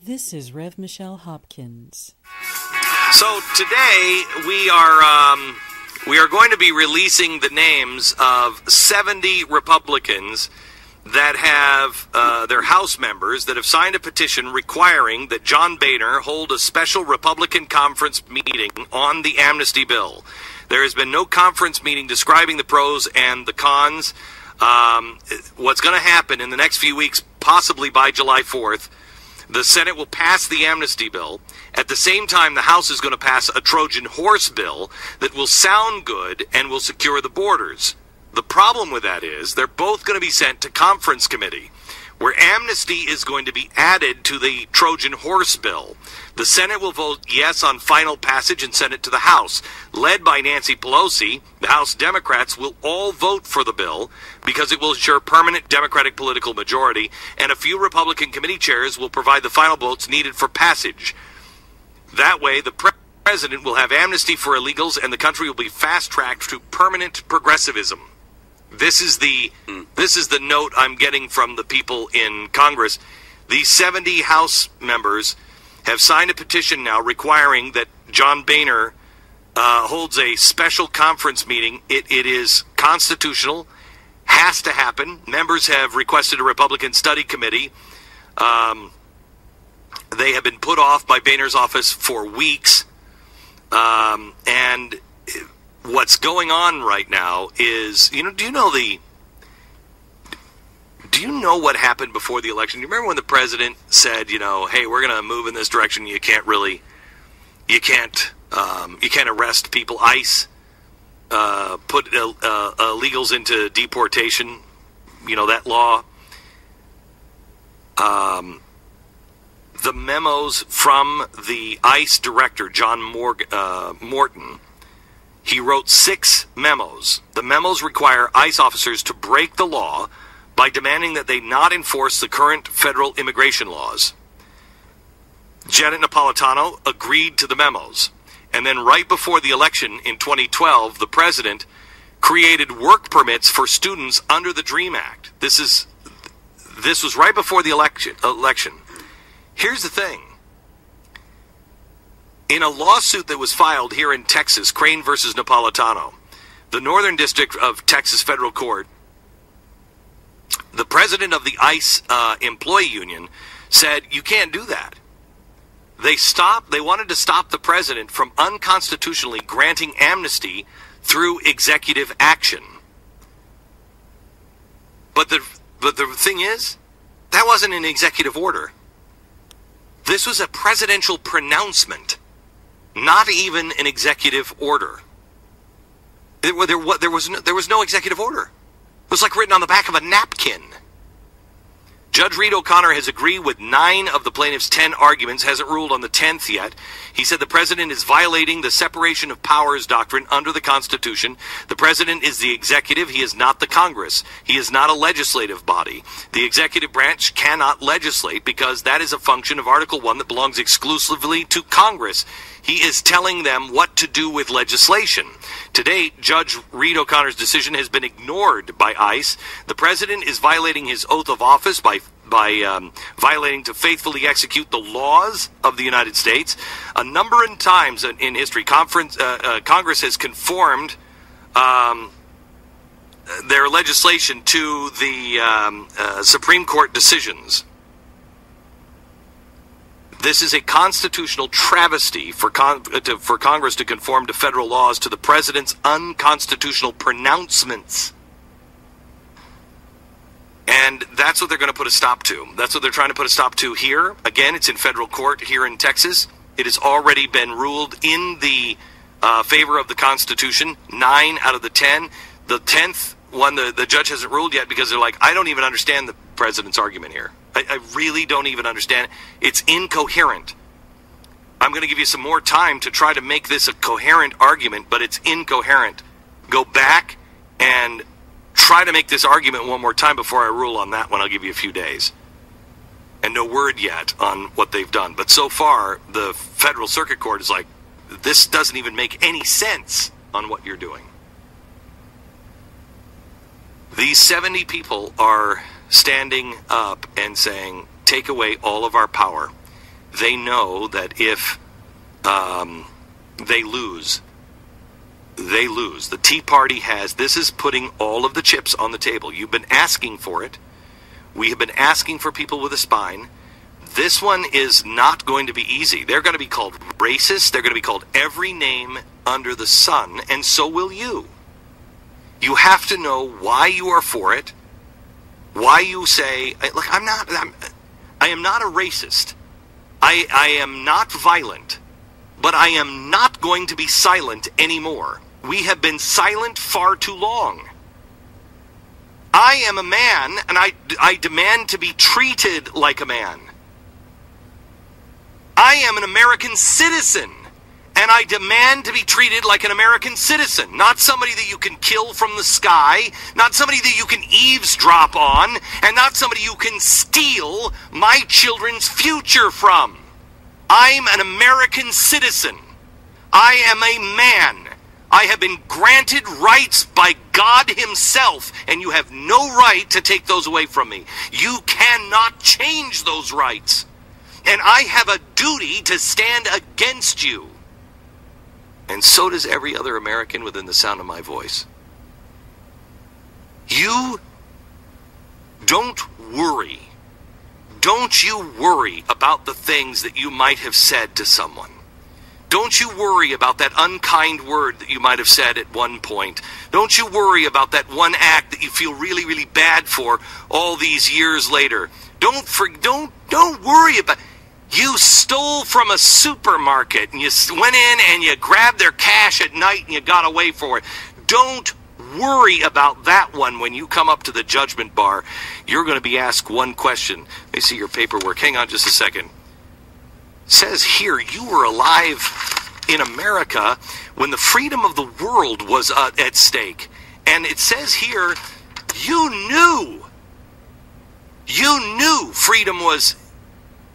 This is Rev. Michelle Hopkins. So today we are going to be releasing the names of 70 Republicans that have their House members that have signed a petition requiring that John Boehner hold a special Republican conference meeting on the amnesty bill. There has been no conference meeting describing the pros and the cons. What's going to happen in the next few weeks, possibly by July 4th, the Senate will pass the amnesty bill. At the same time, the House is going to pass a Trojan horse bill that will sound good and will secure the borders. The problem with that is they're both going to be sent to conference committee, where amnesty is going to be added to the Trojan horse bill. The Senate will vote yes on final passage and send it to the House. Led by Nancy Pelosi, the House Democrats will all vote for the bill because it will ensure permanent Democratic political majority, and a few Republican committee chairs will provide the final votes needed for passage. That way, the president will have amnesty for illegals, and the country will be fast-tracked to permanent progressivism. This is the note I'm getting from the people in Congress. These 70 House members have signed a petition now requiring that John Boehner holds a special conference meeting. It is constitutional, has to happen. Members have requested a Republican study committee. They have been put off by Boehner's office for weeks. And what's going on right now is, do you know what happened before the election? Do you remember when the president said, hey, we're going to move in this direction. You can't arrest people. ICE put illegals into deportation. That law. The memos from the ICE director, John Morton, he wrote 6 memos. The memos require ICE officers to break the law by demanding that they not enforce the current federal immigration laws. Janet Napolitano agreed to the memos. And then right before the election in 2012, the president created work permits for students under the DREAM Act. This was right before the election. Here's the thing. In a lawsuit that was filed here in Texas, Crane versus Napolitano, the Northern District of Texas Federal Court, the president of the ICE employee union said, you can't do that. They wanted to stop the president from unconstitutionally granting amnesty through executive action. But the thing is, that wasn't an executive order. This was a presidential pronouncement, not even an executive order. There was no executive order. It was like written on the back of a napkin. Judge Reed O'Connor has agreed with 9 of the plaintiff's 10 arguments, hasn't ruled on the 10th yet. He said the president is violating the separation of powers doctrine under the Constitution. The president is the executive. He is not the Congress. He is not a legislative body. The executive branch cannot legislate because that is a function of Article 1 that belongs exclusively to Congress. He is telling them what to do with legislation. To date, Judge Reed O'Connor's decision has been ignored by ICE. The president is violating his oath of office by violating to faithfully execute the laws of the United States. A number of times in history, Congress has conformed their legislation to the Supreme Court decisions. This is a constitutional travesty for Congress to conform to federal laws to the president's unconstitutional pronouncements. And that's what they're going to put a stop to. That's what they're trying to put a stop to here. Again, it's in federal court here in Texas. It has already been ruled in the favor of the Constitution, 9 out of the 10. The 10th one, the judge hasn't ruled yet because they're like, I don't even understand the president's argument here. I really don't even understand it. It's incoherent. I'm going to give you some more time to try to make this a coherent argument, but it's incoherent. Go back and try to make this argument one more time before I rule on that one. I'll give you a few days. And no word yet on what they've done. But so far, the Federal Circuit Court is like, this doesn't even make any sense on what you're doing. These 70 people are standing up and saying, take away all of our power. they know that if they lose, they lose. The Tea Party this is putting all of the chips on the table. You've been asking for it. We have been asking for people with a spine. This one is not going to be easy. They're going to be called racist. They're going to be called every name under the sun, and so will you. You have to know why you are for it, why you say, look, I am not a racist. I am not violent, but I am not going to be silent anymore. We have been silent far too long. I am a man, and I demand to be treated like a man. I am an American citizen, and I demand to be treated like an American citizen, not somebody that you can kill from the sky, not somebody that you can eavesdrop on, and not somebody you can steal my children's future from. I'm an American citizen. I am a man. I have been granted rights by God himself, and you have no right to take those away from me. You cannot change those rights. And I have a duty to stand against you. And so does every other American within the sound of my voice. You don't worry. Don't you worry about the things that you might have said to someone. Don't you worry about that unkind word that you might have said at one point. Don't you worry about that one act that you feel really, really bad for all these years later. Don't worry about. You stole from a supermarket and you went in and you grabbed their cash at night and you got away for it. Don't worry about that one when you come up to the judgment bar. You're going to be asked one question. Let me see your paperwork. Hang on just a second. It says here you were alive in America when the freedom of the world was at stake. And it says here you knew freedom was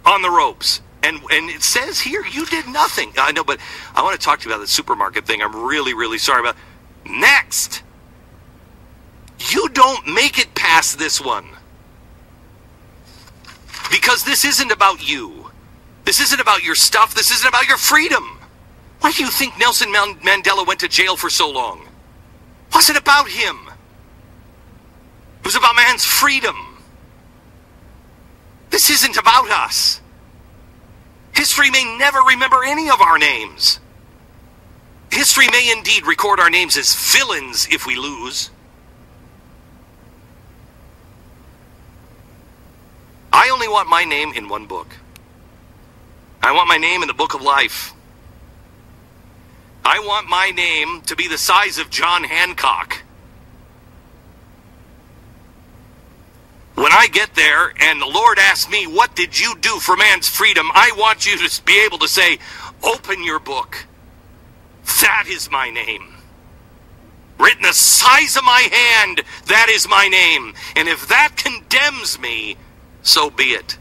on the ropes. And it says here you did nothing. I know, but I want to talk to you about the supermarket thing. I'm really, really sorry about. Next. You don't make it past this one. Because this isn't about you. This isn't about your stuff. This isn't about your freedom. Why do you think Nelson Mandela went to jail for so long? It wasn't about him. It was about man's freedom. This isn't about us. History may never remember any of our names. History may indeed record our names as villains if we lose. I only want my name in one book. I want my name in the book of life. I want my name to be the size of John Hancock. When I get there and the Lord asks me, what did you do for man's freedom? I want you to be able to say, open your book. That is my name. Written the size of my hand, that is my name. And if that condemns me, so be it.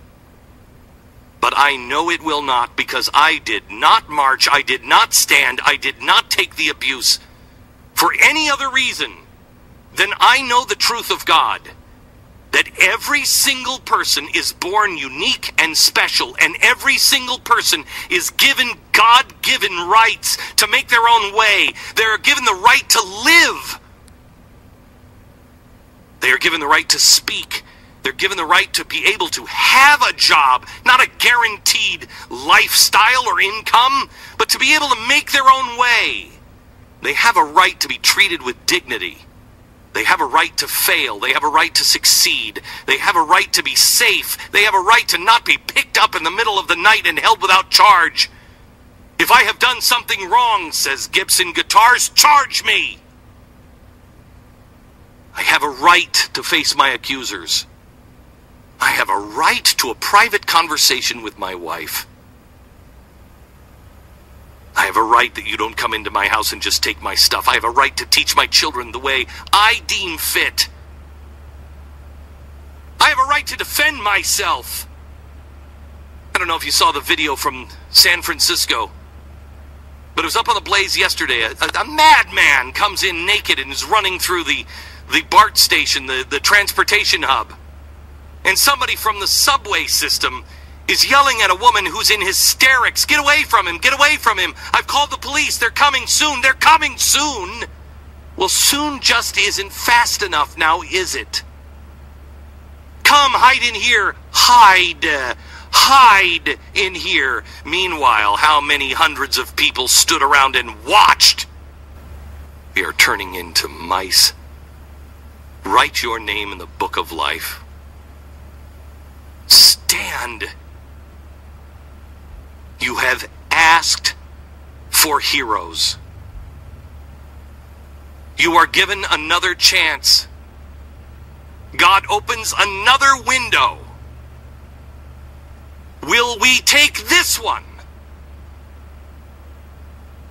But I know it will not, because I did not march, I did not stand, I did not take the abuse for any other reason than I know the truth of God. That every single person is born unique and special, and every single person is given God-given rights to make their own way. They are given the right to live. They are given the right to speak. They're given the right to be able to have a job, not a guaranteed lifestyle or income, but to be able to make their own way. They have a right to be treated with dignity. They have a right to fail. They have a right to succeed. They have a right to be safe. They have a right to not be picked up in the middle of the night and held without charge. If I have done something wrong, says Gibson Guitars, charge me. I have a right to face my accusers. I have a right to a private conversation with my wife. I have a right that you don't come into my house and just take my stuff. I have a right to teach my children the way I deem fit. I have a right to defend myself. I don't know if you saw the video from San Francisco, but it was up on the Blaze yesterday. A madman comes in naked and is running through the BART station, the transportation hub. And somebody from the subway system is yelling at a woman who's in hysterics. Get away from him! Get away from him! I've called the police! They're coming soon! They're coming soon! Well, soon just isn't fast enough now, is it? Come, hide in here! Hide! Hide in here! Meanwhile, how many hundreds of people stood around and watched? We are turning into mice. Write your name in the book of life. Stand. You have asked for heroes. You are given another chance. God opens another window. Will we take this one?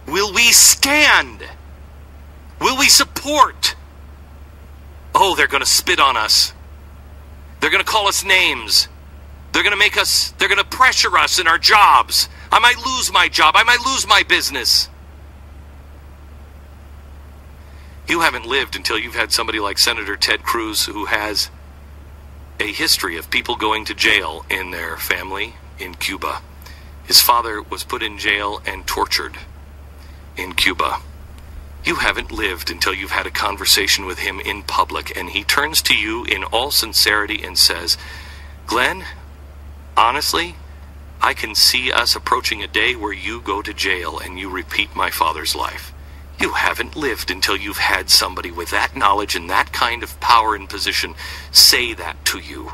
Will we stand? Will we support? Oh, they're going to spit on us. They're going to call us names. They're going to pressure us in our jobs. I might lose my job. I might lose my business. You haven't lived until you've had somebody like Senator Ted Cruz, who has a history of people going to jail in their family in Cuba. His father was put in jail and tortured in Cuba. You haven't lived until you've had a conversation with him in public, and he turns to you in all sincerity and says, Glenn, honestly, I can see us approaching a day where you go to jail and you repeat my father's life. You haven't lived until you've had somebody with that knowledge and that kind of power and position say that to you.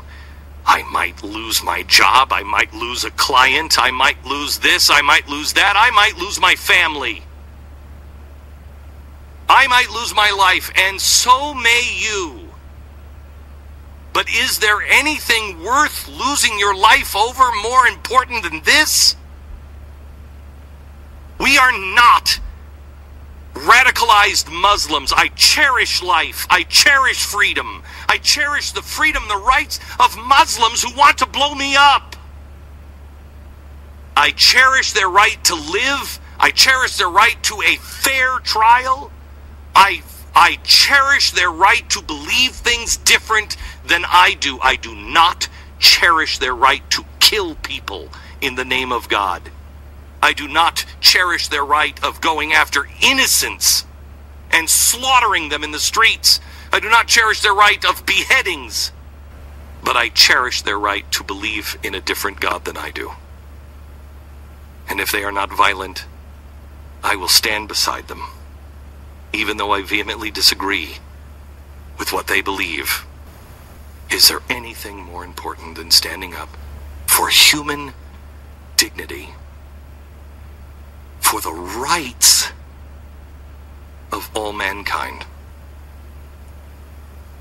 I might lose my job, I might lose a client, I might lose this, I might lose that, I might lose my family. I might lose my life, and so may you. But is there anything worth losing your life over more important than this? We are not radicalized Muslims. I cherish life. I cherish freedom. I cherish the freedom, the rights of Muslims who want to blow me up. I cherish their right to live. I cherish their right to a fair trial. I cherish their right to believe things different than I do. I do not cherish their right to kill people in the name of God. I do not cherish their right of going after innocents and slaughtering them in the streets. I do not cherish their right of beheadings. But I cherish their right to believe in a different God than I do. And if they are not violent, I will stand beside them, even though I vehemently disagree with what they believe. Is there anything more important than standing up for human dignity, for the rights of all mankind?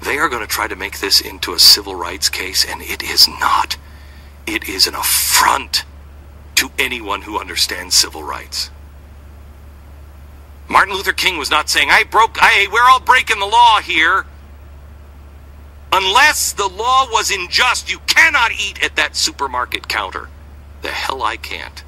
They are going to try to make this into a civil rights case, and it is not. It is an affront to anyone who understands civil rights. Martin Luther King was not saying, we're all breaking the law here. Unless the law was unjust, you cannot eat at that supermarket counter. The hell I can't.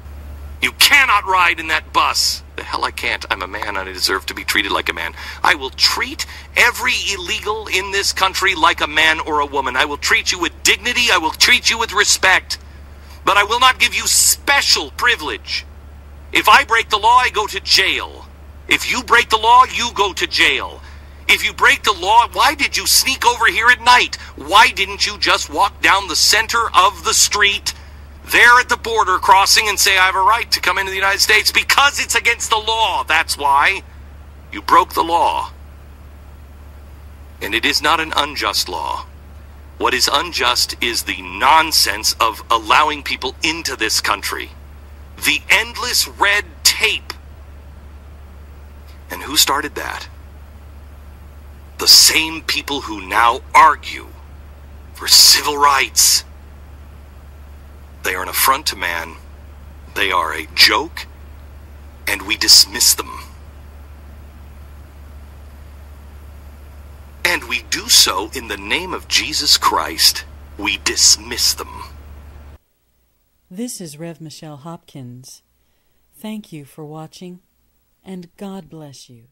You cannot ride in that bus. The hell I can't. I'm a man and I deserve to be treated like a man. I will treat every illegal in this country like a man or a woman. I will treat you with dignity. I will treat you with respect. But I will not give you special privilege. If I break the law, I go to jail. If you break the law, you go to jail. If you break the law, why did you sneak over here at night? Why didn't you just walk down the center of the street there at the border crossing and say, I have a right to come into the United States? Because it's against the law. That's why. You broke the law. And it is not an unjust law. What is unjust is the nonsense of allowing people into this country. The endless red tape. And who started that? The same people who now argue for civil rights. They are an affront to man. They are a joke, and we dismiss them. And we do so in the name of Jesus Christ. We dismiss them. This is Rev. Michelle Hopkins. Thank you for watching, and God bless you.